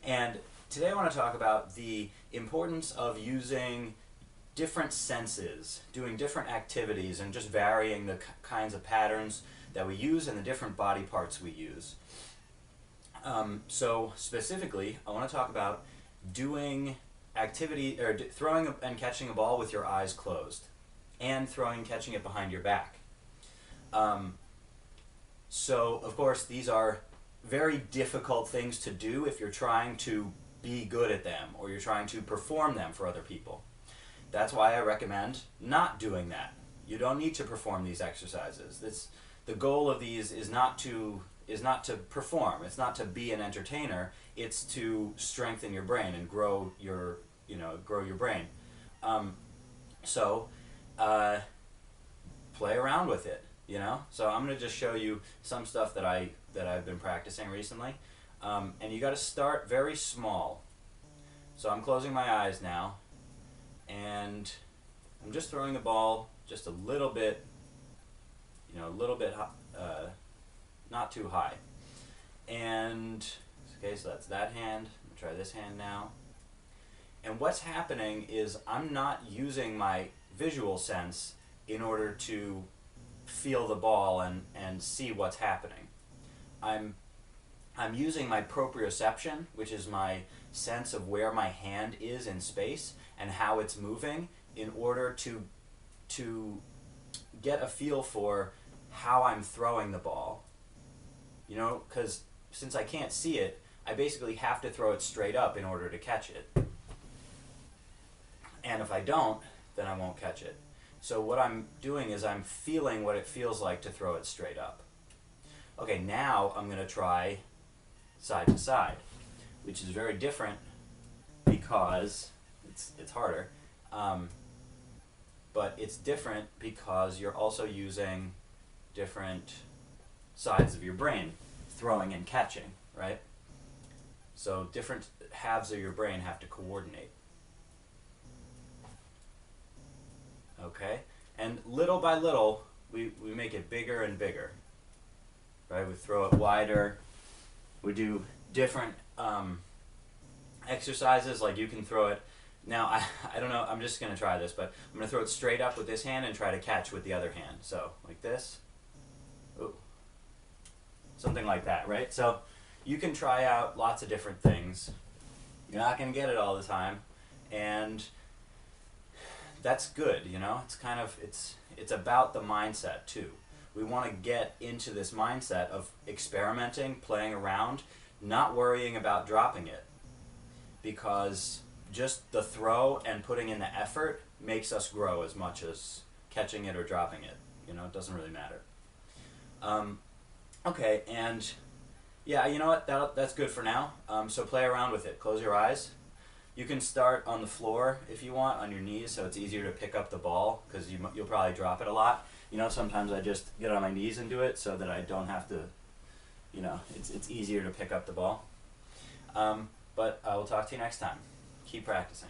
And today I want to talk about the importance of using different senses, doing different activities, and just varying the kinds of patterns that we use and the different body parts we use. So specifically, I want to talk about doing activity, or throwing and catching a ball with your eyes closed, and throwing and catching it behind your back. So, of course, these are very difficult things to do if you're trying to be good at them or you're trying to perform them for other people. That's why I recommend not doing that. You don't need to perform these exercises. The goal of these is not to perform. It's not to be an entertainer. It's to strengthen your brain and grow your brain. Play around with it. So I'm going to just show you some stuff that I've been practicing recently, and you got to start very small. So I'm closing my eyes now, and I'm just throwing the ball just a little bit, not too high. And okay, so that's that hand. I'm gonna try this hand now. And what's happening is I'm not using my visual sense in order to feel the ball and see what's happening. I'm using my proprioception, which is my sense of where my hand is in space and how it's moving, in order to get a feel for how I'm throwing the ball. Because since I can't see it, I basically have to throw it straight up in order to catch it. And if I don't, then I won't catch it. So what I'm doing is I'm feeling what it feels like to throw it straight up. Okay, now I'm going to try side to side, which is very different because it's harder. But it's different because you're also using different sides of your brain, throwing and catching, right? So different halves of your brain have to coordinate. Okay, and little by little, we make it bigger and bigger, right? We throw it wider. We do different exercises, like you can throw it. Now, I don't know, I'm just going to try this, but I'm going to throw it straight up with this hand and try to catch with the other hand. So, like this. Ooh. Something like that, right? So, you can try out lots of different things. You're not going to get it all the time, and that's good, it's about the mindset too. We want to get into this mindset of experimenting, playing around, not worrying about dropping it, because just the throw and putting in the effort makes us grow as much as catching it or dropping it. It doesn't really matter. Okay, and yeah, you know what, that's good for now. So play around with it. Close your eyes. You can start on the floor if you want, on your knees, so it's easier to pick up the ball, because you'll probably drop it a lot. Sometimes I just get on my knees and do it so that I don't have to, it's easier to pick up the ball. But I will talk to you next time. Keep practicing.